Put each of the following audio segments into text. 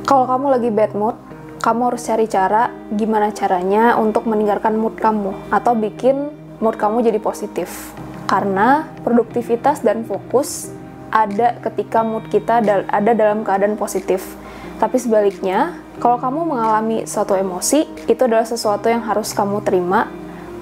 Kalau kamu lagi bad mood, kamu harus cari cara gimana caranya untuk meningkatkan mood kamu atau bikin mood kamu jadi positif. Karena produktivitas dan fokus ada ketika mood kita ada dalam keadaan positif. Tapi sebaliknya, kalau kamu mengalami suatu emosi, itu adalah sesuatu yang harus kamu terima,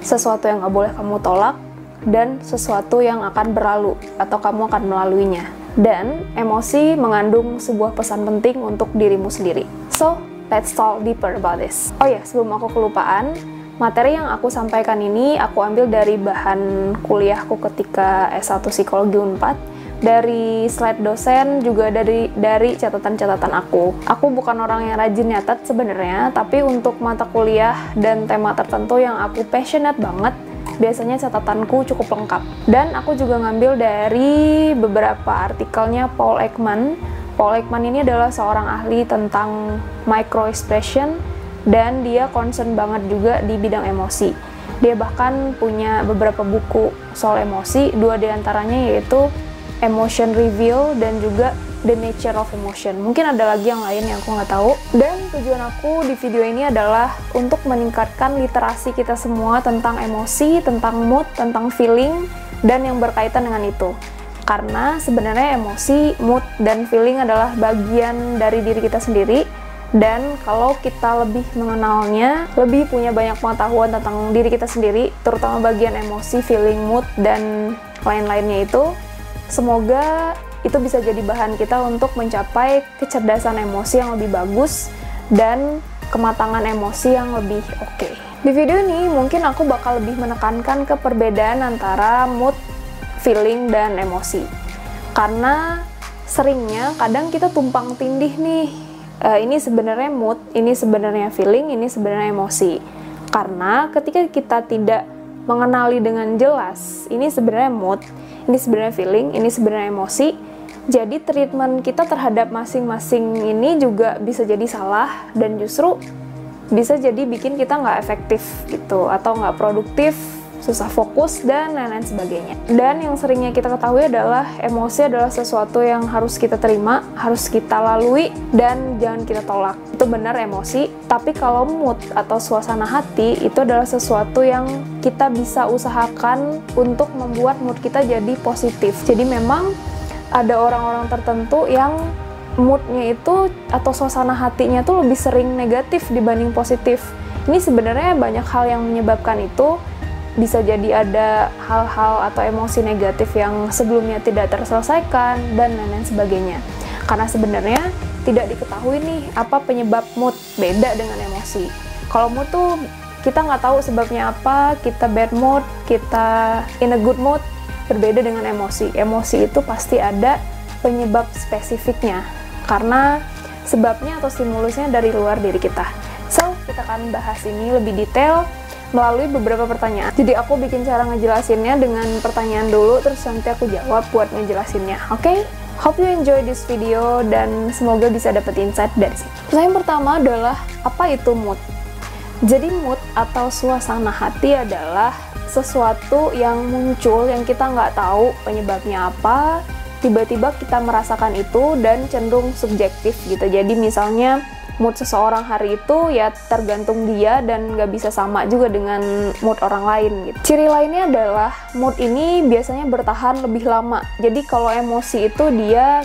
sesuatu yang nggak boleh kamu tolak, dan sesuatu yang akan berlalu atau kamu akan melaluinya. Dan emosi mengandung sebuah pesan penting untuk dirimu sendiri. So, let's talk deeper about this. Oh ya, sebelum aku kelupaan, materi yang aku sampaikan ini aku ambil dari bahan kuliahku ketika S1 Psikologi Unpad, dari slide dosen, juga dari catatan-catatan aku. Aku bukan orang yang rajin nyatet sebenarnya, tapi untuk mata kuliah dan tema tertentu yang aku passionate banget, biasanya catatanku cukup lengkap. Dan aku juga ngambil dari beberapa artikelnya Paul Ekman. Paul Ekman ini adalah seorang ahli tentang microexpression dan dia concern banget juga di bidang emosi. Dia bahkan punya beberapa buku soal emosi, 2 diantaranya yaitu Emotion Reveal dan juga The Nature of Emotion. Mungkin ada lagi yang lain yang aku nggak tahu. Dan tujuan aku di video ini adalah untuk meningkatkan literasi kita semua tentang emosi, tentang mood, tentang feeling, dan yang berkaitan dengan itu. Karena sebenarnya emosi, mood, dan feeling adalah bagian dari diri kita sendiri. Dan kalau kita lebih mengenalnya, lebih punya banyak pengetahuan tentang diri kita sendiri, terutama bagian emosi, feeling, mood, dan lain-lainnya itu, semoga itu bisa jadi bahan kita untuk mencapai kecerdasan emosi yang lebih bagus dan kematangan emosi yang lebih oke. Di video ini mungkin aku bakal lebih menekankan ke perbedaan antara mood, feeling, dan emosi. Karena seringnya kadang kita tumpang tindih nih, ini sebenarnya mood, ini sebenarnya feeling, ini sebenarnya emosi. Karena ketika kita tidak mengenali dengan jelas, ini sebenarnya mood, ini sebenarnya feeling, ini sebenarnya emosi, jadi treatment kita terhadap masing-masing ini juga bisa jadi salah dan justru bisa jadi bikin kita nggak efektif gitu, atau nggak produktif, susah fokus, dan lain-lain sebagainya. Dan yang seringnya kita ketahui adalah emosi adalah sesuatu yang harus kita terima, harus kita lalui, dan jangan kita tolak. Itu benar emosi, tapi kalau mood atau suasana hati itu adalah sesuatu yang kita bisa usahakan untuk membuat mood kita jadi positif. Jadi memang ada orang-orang tertentu yang moodnya itu atau suasana hatinya tuh lebih sering negatif dibanding positif. Ini sebenarnya banyak hal yang menyebabkan itu. Bisa jadi ada hal-hal atau emosi negatif yang sebelumnya tidak terselesaikan dan lain-lain sebagainya. Karena sebenarnya tidak diketahui nih apa penyebab mood, beda dengan emosi. Kalau mood tuh kita nggak tahu sebabnya apa, kita bad mood, kita in a good mood, berbeda dengan emosi. Emosi itu pasti ada penyebab spesifiknya, karena sebabnya atau stimulusnya dari luar diri kita. So, kita akan bahas ini lebih detail melalui beberapa pertanyaan. Jadi aku bikin cara ngejelasinnya dengan pertanyaan dulu, terus nanti aku jawab buat ngejelasinnya, oke? Hope you enjoy this video dan semoga bisa dapet insight dari sini. Pertanyaan pertama adalah, apa itu mood? Jadi mood atau suasana hati adalah sesuatu yang muncul yang kita nggak tahu penyebabnya apa, tiba-tiba kita merasakan itu dan cenderung subjektif gitu. Jadi misalnya mood seseorang hari itu ya tergantung dia dan nggak bisa sama juga dengan mood orang lain gitu. Ciri lainnya adalah mood ini biasanya bertahan lebih lama. Jadi kalau emosi itu dia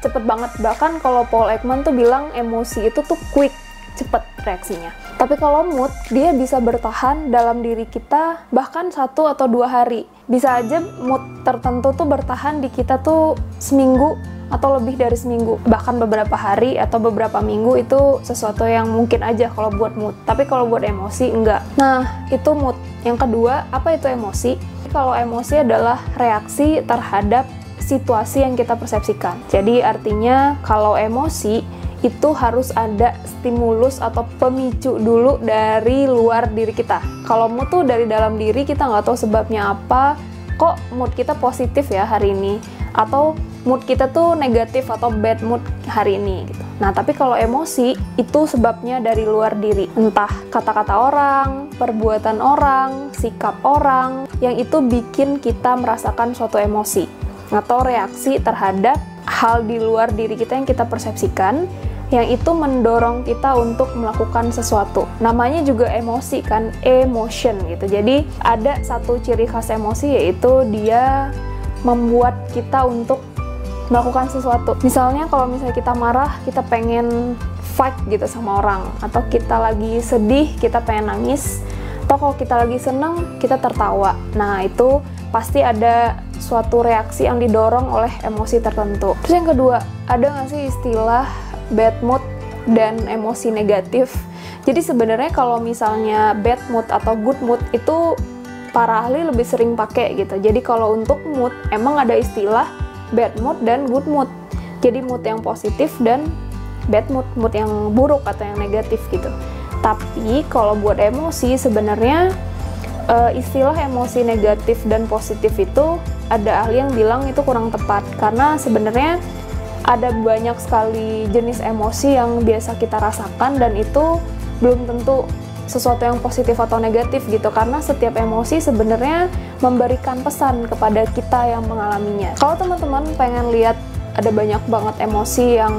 cepet banget. Bahkan kalau Paul Ekman tuh bilang emosi itu tuh quick, cepet reaksinya. Tapi kalau mood, dia bisa bertahan dalam diri kita bahkan 1 atau 2 hari. Bisa aja mood tertentu tuh bertahan di kita tuh seminggu atau lebih dari seminggu, bahkan beberapa hari atau beberapa minggu. Itu sesuatu yang mungkin aja kalau buat mood, tapi kalau buat emosi enggak. Nah, itu mood. Yang kedua, apa itu emosi? Kalau emosi adalah reaksi terhadap situasi yang kita persepsikan. Jadi artinya kalau emosi itu harus ada stimulus atau pemicu dulu dari luar diri kita. Kalau mood tuh dari dalam diri, kita nggak tahu sebabnya apa, kok mood kita positif ya hari ini, atau mood kita tuh negatif atau bad mood hari ini gitu. Nah, tapi kalau emosi itu sebabnya dari luar diri. Entah kata-kata orang, perbuatan orang, sikap orang, yang itu bikin kita merasakan suatu emosi atau reaksi terhadap hal di luar diri kita yang kita persepsikan. yang itu mendorong kita untuk melakukan sesuatu. Namanya juga emosi kan, emotion gitu. Jadi ada satu ciri khas emosi, yaitu dia membuat kita untuk melakukan sesuatu. Misalnya kalau misalnya kita marah, kita pengen fight gitu sama orang, atau kita lagi sedih, kita pengen nangis, atau kalau kita lagi seneng, kita tertawa. Nah, itu pasti ada suatu reaksi yang didorong oleh emosi tertentu. Terus yang kedua, ada nggak sih istilah bad mood dan emosi negatif? Jadi sebenarnya kalau misalnya bad mood atau good mood itu para ahli lebih sering pakai gitu. Jadi kalau untuk mood, emang ada istilah bad mood dan good mood. Jadi mood yang positif dan bad mood, mood yang buruk atau yang negatif gitu. Tapi kalau buat emosi, sebenarnya istilah emosi negatif dan positif itu ada ahli yang bilang itu kurang tepat, karena sebenarnya ada banyak sekali jenis emosi yang biasa kita rasakan, dan itu belum tentu sesuatu yang positif atau negatif gitu, karena setiap emosi sebenarnya memberikan pesan kepada kita yang mengalaminya. Kalau teman-teman pengen lihat ada banyak banget emosi yang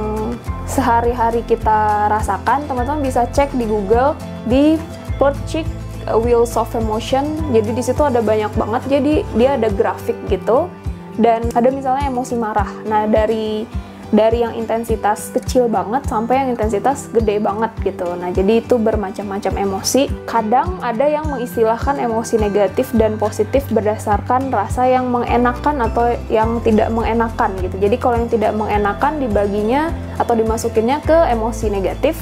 sehari-hari kita rasakan, teman-teman bisa cek di Google di Plutchik Wheels of Emotion. Jadi di situ ada banyak banget, jadi dia ada grafik gitu, dan ada misalnya emosi marah. Nah, dari yang intensitas kecil banget sampai yang intensitas gede banget gitu. Nah, jadi itu bermacam-macam emosi. Kadang ada yang mengistilahkan emosi negatif dan positif berdasarkan rasa yang mengenakan atau yang tidak mengenakan gitu. Jadi kalau yang tidak mengenakan dibaginya atau dimasukinnya ke emosi negatif,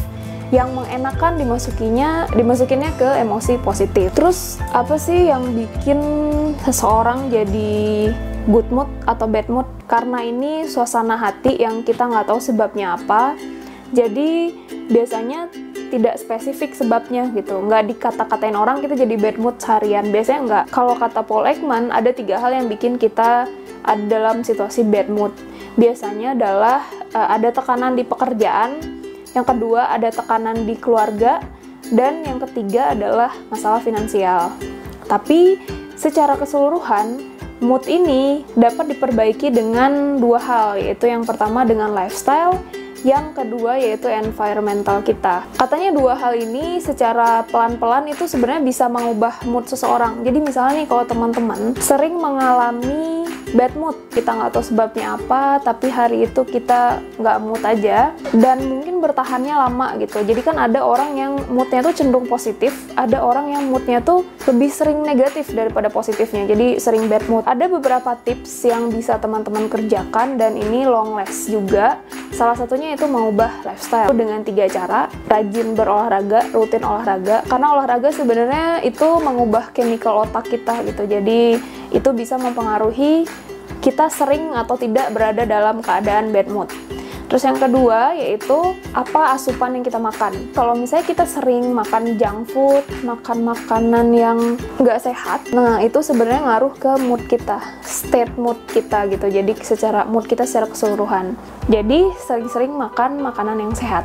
yang mengenakan dimasukinnya ke emosi positif. Terus apa sih yang bikin seseorang jadi good mood atau bad mood? Karena ini suasana hati yang kita nggak tahu sebabnya apa, jadi biasanya tidak spesifik sebabnya gitu, nggak dikata-katain orang kita jadi bad mood seharian, biasanya nggak. Kalau kata Paul Ekman, ada 3 hal yang bikin kita ada dalam situasi bad mood. Biasanya adalah ada tekanan di pekerjaan, yang kedua ada tekanan di keluarga, dan yang ketiga adalah masalah finansial. Tapi secara keseluruhan, mood ini dapat diperbaiki dengan 2 hal, yaitu yang pertama dengan lifestyle, yang kedua yaitu environmental kita. Katanya 2 hal ini secara pelan-pelan itu sebenarnya bisa mengubah mood seseorang. Jadi misalnya nih, kalau teman-teman sering mengalami bad mood, kita nggak tahu sebabnya apa, tapi hari itu kita nggak mood aja, dan mungkin bertahannya lama gitu. Jadi kan ada orang yang moodnya tuh cenderung positif, ada orang yang moodnya tuh lebih sering negatif daripada positifnya, jadi sering bad mood. Ada beberapa tips yang bisa teman-teman kerjakan, dan ini long last juga. Salah satunya itu mengubah lifestyle dengan 3 cara. Rajin berolahraga, rutin olahraga, karena olahraga sebenarnya itu mengubah chemical otak kita gitu, jadi itu bisa mempengaruhi kita sering atau tidak berada dalam keadaan bad mood. Terus yang kedua yaitu apa asupan yang kita makan. Kalau misalnya kita sering makan junk food, makan makanan yang nggak sehat, nah itu sebenarnya ngaruh ke mood kita, state mood kita gitu. Jadi secara mood kita secara keseluruhan. Jadi sering-sering makan makanan yang sehat.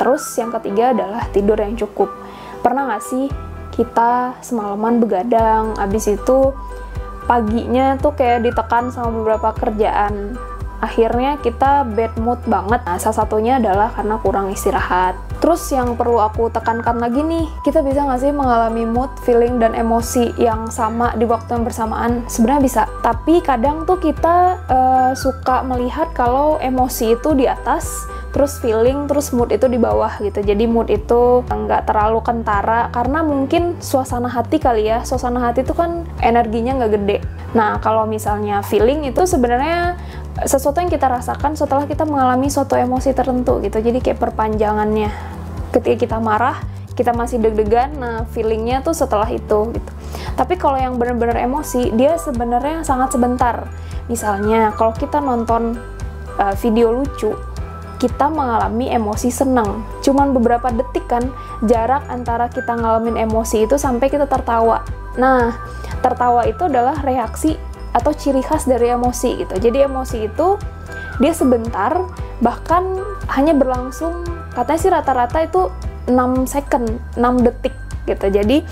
Terus yang ketiga adalah tidur yang cukup. Pernah nggak sih kita semalaman begadang, abis itu paginya tuh kayak ditekan sama beberapa kerjaan, akhirnya kita bad mood banget. Nah, salah satunya adalah karena kurang istirahat. Terus yang perlu aku tekankan lagi nih, kita bisa nggak sih mengalami mood, feeling, dan emosi yang sama di waktu yang bersamaan? Sebenarnya bisa, tapi kadang tuh kita suka melihat kalau emosi itu di atas, terus feeling, terus mood itu di bawah gitu. Jadi mood itu nggak terlalu kentara, karena mungkin suasana hati kali ya. Suasana hati itu kan energinya nggak gede. Nah, kalau misalnya feeling itu sebenarnya sesuatu yang kita rasakan setelah kita mengalami suatu emosi tertentu gitu. Jadi kayak perpanjangannya. Ketika kita marah, kita masih deg-degan, nah feelingnya tuh setelah itu gitu. Tapi kalau yang benar-benar emosi, dia sebenarnya sangat sebentar. Misalnya kalau kita nonton video lucu, kita mengalami emosi senang. Cuman beberapa detik kan jarak antara kita ngalamin emosi itu sampai kita tertawa. Nah, tertawa itu adalah reaksi atau ciri khas dari emosi gitu. Jadi emosi itu dia sebentar, bahkan hanya berlangsung, katanya sih rata-rata itu 6 second, 6 detik gitu. Jadi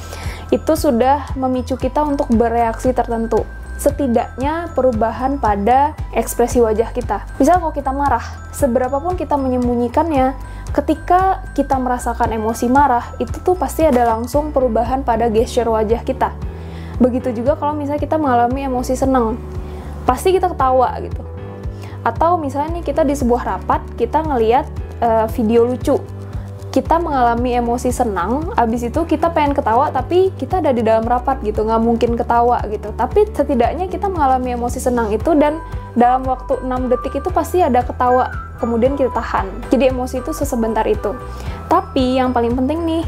itu sudah memicu kita untuk bereaksi tertentu. setidaknya perubahan pada ekspresi wajah kita. Misal kalau kita marah, seberapapun kita menyembunyikannya, ketika kita merasakan emosi marah, itu tuh pasti ada langsung perubahan pada gesture wajah kita. Begitu juga kalau misalnya kita mengalami emosi senang, pasti kita ketawa gitu. Atau misalnya nih kita di sebuah rapat, kita ngelihat video lucu, kita mengalami emosi senang, abis itu kita pengen ketawa, tapi kita ada di dalam rapat gitu, nggak mungkin ketawa gitu. Tapi setidaknya kita mengalami emosi senang itu, dan dalam waktu 6 detik itu pasti ada ketawa, kemudian kita tahan. Jadi emosi itu sesebentar itu. Tapi yang paling penting nih,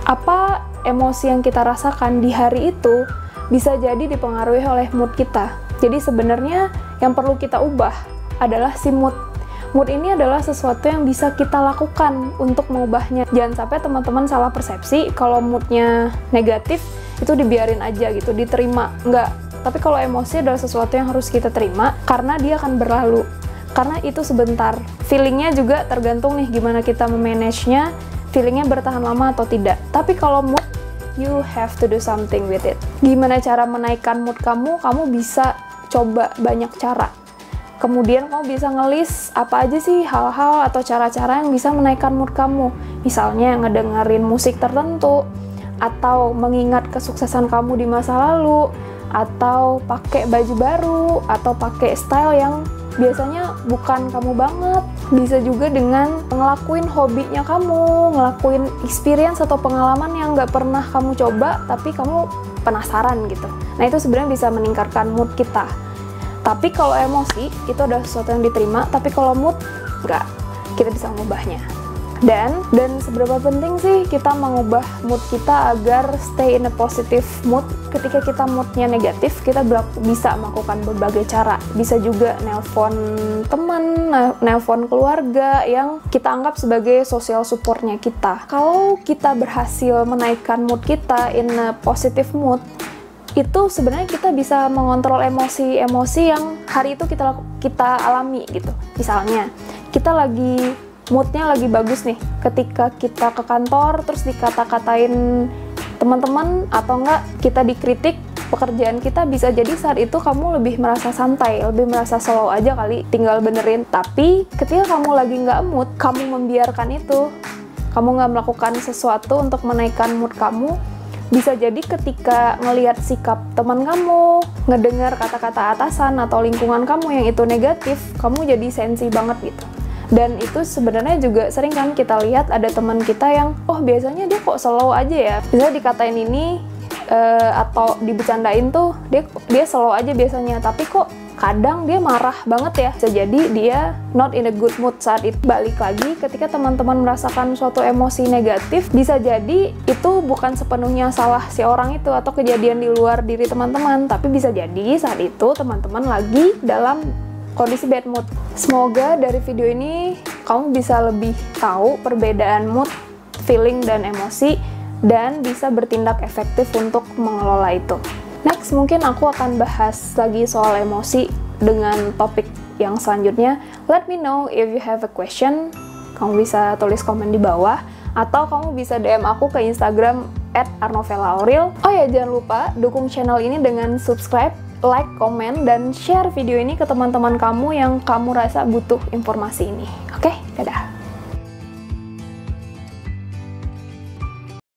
apa emosi yang kita rasakan di hari itu bisa jadi dipengaruhi oleh mood kita. Jadi sebenarnya yang perlu kita ubah adalah si mood. Mood ini adalah sesuatu yang bisa kita lakukan untuk mengubahnya. Jangan sampai teman-teman salah persepsi kalau moodnya negatif itu dibiarin aja gitu, diterima. Enggak. Tapi kalau emosi adalah sesuatu yang harus kita terima karena dia akan berlalu. Karena itu sebentar. Feelingnya juga tergantung nih gimana kita memanage-nya, feelingnya bertahan lama atau tidak. Tapi kalau mood, you have to do something with it. Gimana cara menaikkan mood kamu? Kamu bisa coba banyak cara. Kemudian kamu bisa ngelis apa aja sih hal-hal atau cara-cara yang bisa menaikkan mood kamu. Misalnya ngedengerin musik tertentu, atau mengingat kesuksesan kamu di masa lalu, atau pakai baju baru, atau pakai style yang biasanya bukan kamu banget. Bisa juga dengan ngelakuin hobinya kamu, ngelakuin experience atau pengalaman yang nggak pernah kamu coba, tapi kamu penasaran gitu. Nah itu sebenarnya bisa meningkatkan mood kita. Tapi kalau emosi, itu adalah sesuatu yang diterima, tapi kalau mood, nggak. Kita bisa mengubahnya. Dan seberapa penting sih kita mengubah mood kita agar stay in a positive mood. Ketika kita moodnya negatif, kita bisa melakukan berbagai cara. Bisa juga nelpon teman, nelpon keluarga yang kita anggap sebagai social supportnya kita. Kalau kita berhasil menaikkan mood kita in a positive mood, itu sebenarnya kita bisa mengontrol emosi-emosi yang hari itu kita alami gitu. Misalnya, kita moodnya lagi bagus nih, ketika kita ke kantor terus dikata-katain teman-teman atau enggak kita dikritik pekerjaan kita, bisa jadi saat itu kamu lebih merasa santai, lebih merasa slow aja kali, tinggal benerin. Tapi ketika kamu lagi nggak mood, kamu membiarkan itu, kamu nggak melakukan sesuatu untuk menaikkan mood kamu, bisa jadi ketika ngelihat sikap teman kamu, ngedengar kata-kata atasan atau lingkungan kamu yang itu negatif, kamu jadi sensi banget gitu. Dan itu sebenarnya juga sering kan kita lihat ada teman kita yang, oh biasanya dia kok slow aja ya. Misalnya dikatain ini, atau dibecandain tuh, dia slow aja biasanya, tapi kok kadang dia marah banget ya. Bisa jadi dia not in a good mood saat itu. Balik lagi, ketika teman-teman merasakan suatu emosi negatif, bisa jadi itu bukan sepenuhnya salah si orang itu atau kejadian di luar diri teman-teman, tapi bisa jadi saat itu teman-teman lagi dalam kondisi bad mood. Semoga dari video ini kamu bisa lebih tahu perbedaan mood, feeling, dan emosi, dan bisa bertindak efektif untuk mengelola itu. Next, mungkin aku akan bahas lagi soal emosi dengan topik yang selanjutnya. Let me know if you have a question. Kamu bisa tulis komen di bawah, atau kamu bisa DM aku ke Instagram @arnovellaauril. Oh ya, jangan lupa dukung channel ini dengan subscribe, like, komen, dan share video ini ke teman-teman kamu yang kamu rasa butuh informasi ini. Oke, dadah!